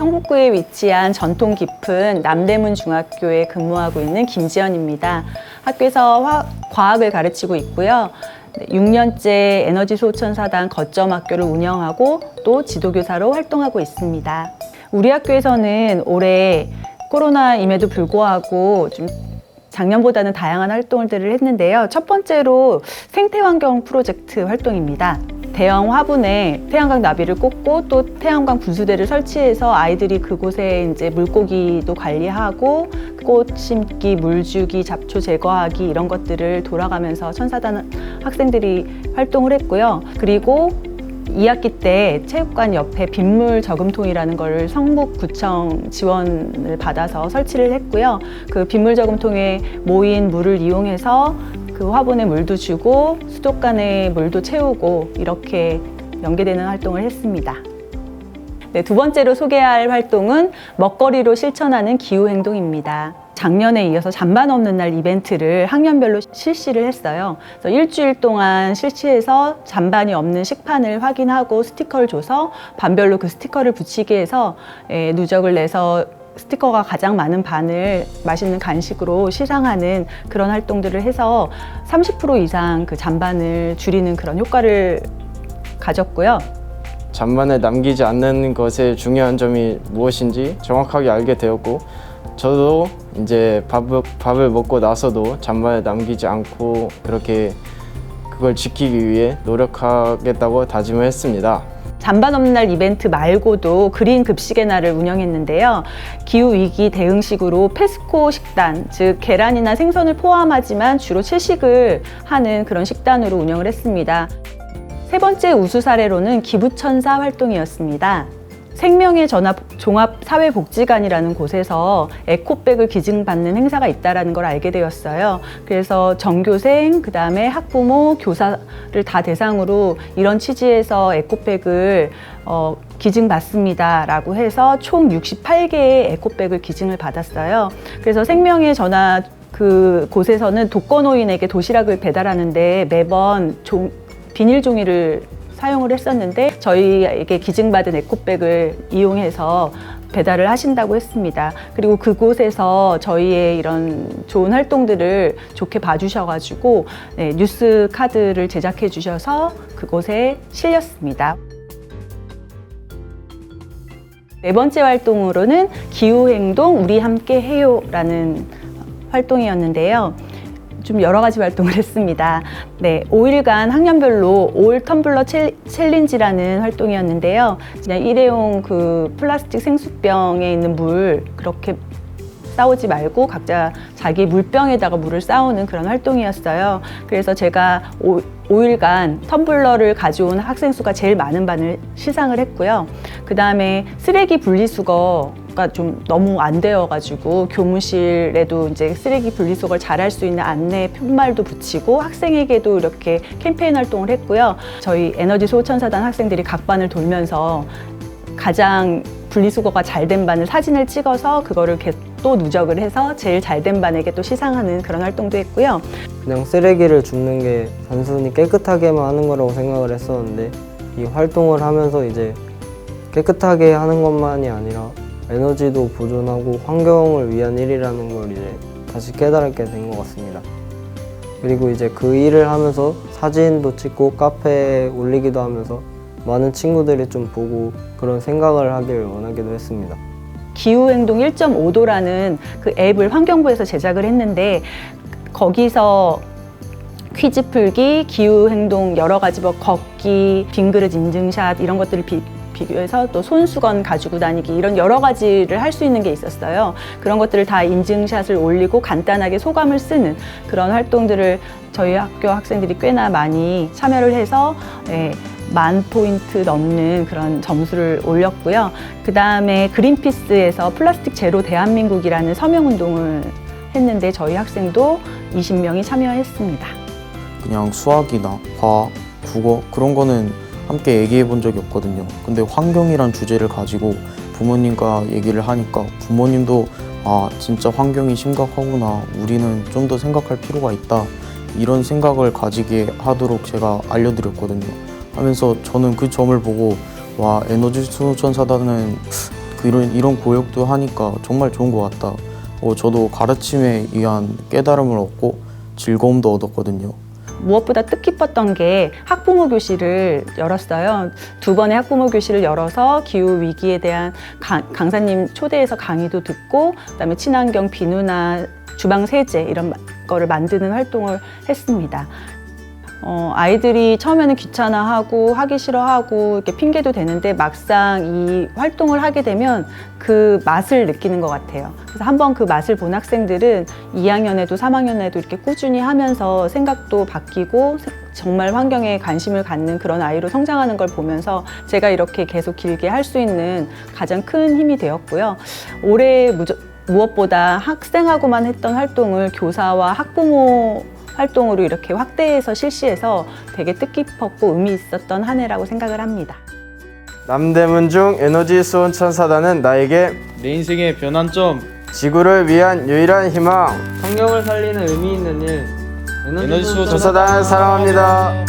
성북구에 위치한 전통 깊은 남대문 중학교에 근무하고 있는 김지연입니다. 학교에서 과학을 가르치고 있고요. 6년째 에너지 소천사단 거점 학교를 운영하고 또 지도교사로 활동하고 있습니다. 우리 학교에서는 올해 코로나임에도 불구하고 좀 작년보다는 다양한 활동들을 했는데요. 첫 번째로 생태환경 프로젝트 활동입니다. 대형 화분에 태양광 나비를 꽂고 또 태양광 분수대를 설치해서 아이들이 그곳에 이제 물고기도 관리하고 꽃 심기, 물 주기, 잡초 제거하기 이런 것들을 돌아가면서 천사단 학생들이 활동을 했고요. 그리고 2학기 때 체육관 옆에 빗물 저금통이라는 걸 성북구청 지원을 받아서 설치를 했고요. 그 빗물 저금통에 모인 물을 이용해서 그 화분에 물도 주고 수족관에 물도 채우고 이렇게 연계되는 활동을 했습니다. 네, 두 번째로 소개할 활동은 먹거리로 실천하는 기후행동입니다. 작년에 이어서 잔반 없는 날 이벤트를 학년별로 실시를 했어요. 그래서 일주일 동안 실시해서 잔반이 없는 식판을 확인하고 스티커를 줘서 반별로 그 스티커를 붙이게 해서 누적을 내서 스티커가 가장 많은 반을 맛있는 간식으로 시상하는 그런 활동들을 해서 30% 이상 그 잔반을 줄이는 그런 효과를 가졌고요. 잔반을 남기지 않는 것의 중요한 점이 무엇인지 정확하게 알게 되었고, 저도 이제 밥을 먹고 나서도 잔반을 남기지 않고 그렇게 그걸 지키기 위해 노력하겠다고 다짐을 했습니다. 잔반 없는 날 이벤트 말고도 그린 급식의 날을 운영했는데요. 기후위기 대응식으로 페스코 식단, 즉 계란이나 생선을 포함하지만 주로 채식을 하는 그런 식단으로 운영을 했습니다. 세 번째 우수 사례로는 기부천사 활동이었습니다. 생명의 전합 종합사회복지관이라는 곳에서 에코백을 기증받는 행사가 있다는 걸 알게 되었어요. 그래서 전교생, 그 다음에 학부모, 교사를 다 대상으로 이런 취지에서 에코백을 기증받습니다라고 해서 총 68개의 에코백을 기증을 받았어요. 그래서 생명의 전합 그 곳에서는 독거노인에게 도시락을 배달하는데 매번 비닐 종이를 사용을 했었는데 저희에게 기증받은 에코백을 이용해서 배달을 하신다고 했습니다. 그리고 그곳에서 저희의 이런 좋은 활동들을 좋게 봐주셔가지고 뉴스 카드를 제작해 주셔서 그곳에 실렸습니다. 네 번째 활동으로는 기후행동 우리 함께 해요라는 활동이었는데요. 좀 여러 가지 활동을 했습니다. 네, 5일간 학년별로 올 텀블러 챌린지라는 활동이었는데요. 그냥 일회용 그 플라스틱 생수병에 있는 물 그렇게 싸우지 말고 각자 자기 물병에다가 물을 싸우는 그런 활동이었어요. 그래서 제가 5일간 텀블러를 가져온 학생 수가 제일 많은 반을 시상을 했고요. 그 다음에 쓰레기 분리수거가 좀 너무 안 되어가지고 교무실에도 이제 쓰레기 분리수거를 잘할 수 있는 안내 편말도 붙이고 학생에게도 이렇게 캠페인 활동을 했고요. 저희 에너지 소천사단 학생들이 각 반을 돌면서 가장 분리수거가 잘 된 반을 사진을 찍어서 그거를 또 누적을 해서 제일 잘 된 반에게 또 시상하는 그런 활동도 했고요. 그냥 쓰레기를 줍는 게 단순히 깨끗하게만 하는 거라고 생각을 했었는데 이 활동을 하면서 이제 깨끗하게 하는 것만이 아니라 에너지도 보존하고 환경을 위한 일이라는 걸 이제 다시 깨달게 된 것 같습니다. 그리고 이제 그 일을 하면서 사진도 찍고 카페에 올리기도 하면서 많은 친구들이 좀 보고 그런 생각을 하길 원하기도 했습니다. 기후행동 1.5도라는 그 앱을 환경부에서 제작을 했는데 거기서 퀴즈 풀기, 기후행동 여러 가지 뭐 걷기, 빈그릇 인증샷 이런 것들을 비교해서 또 손수건 가지고 다니기 이런 여러 가지를 할 수 있는 게 있었어요. 그런 것들을 다 인증샷을 올리고 간단하게 소감을 쓰는 그런 활동들을 저희 학교 학생들이 꽤나 많이 참여를 해서 10,000포인트 넘는 그런 점수를 올렸고요. 그 다음에 그린피스에서 플라스틱 제로 대한민국이라는 서명운동을 했는데 저희 학생도 20명이 참여했습니다. 그냥 수학이나 과학, 국어 그런 거는 함께 얘기해 본 적이 없거든요. 근데 환경이란 주제를 가지고 부모님과 얘기를 하니까 부모님도 아 진짜 환경이 심각하구나, 우리는 좀 더 생각할 필요가 있다, 이런 생각을 가지게 하도록 제가 알려드렸거든요. 하면서 저는 그 점을 보고 와, 에너지 소천사단은 이런 교육도 하니까 정말 좋은 것 같다. 저도 가르침에 의한 깨달음을 얻고 즐거움도 얻었거든요. 무엇보다 뜻깊었던 게 학부모 교실을 열었어요. 2번의 학부모 교실을 열어서 기후 위기에 대한 강사님 초대해서 강의도 듣고, 그다음에 친환경 비누나 주방 세제 이런 거를 만드는 활동을 했습니다. 아이들이 처음에는 귀찮아하고 하기 싫어하고 이렇게 핑계도 대는데 막상 이 활동을 하게 되면 그 맛을 느끼는 것 같아요. 그래서 한번 그 맛을 본 학생들은 2학년에도 3학년에도 이렇게 꾸준히 하면서 생각도 바뀌고 정말 환경에 관심을 갖는 그런 아이로 성장하는 걸 보면서 제가 이렇게 계속 길게 할 수 있는 가장 큰 힘이 되었고요. 올해 무엇보다 학생하고만 했던 활동을 교사와 학부모 활동으로 이렇게 확대해서 실시해서 되게 뜻깊었고 의미 있었던 한 해라고 생각을 합니다. 남대문 중 에너지 수온 천사단은 나에게 내 인생의 변환점, 지구를 위한 유일한 희망. 환경을 살리는 의미 있는 일 에너지 수호 천사단 사랑합니다.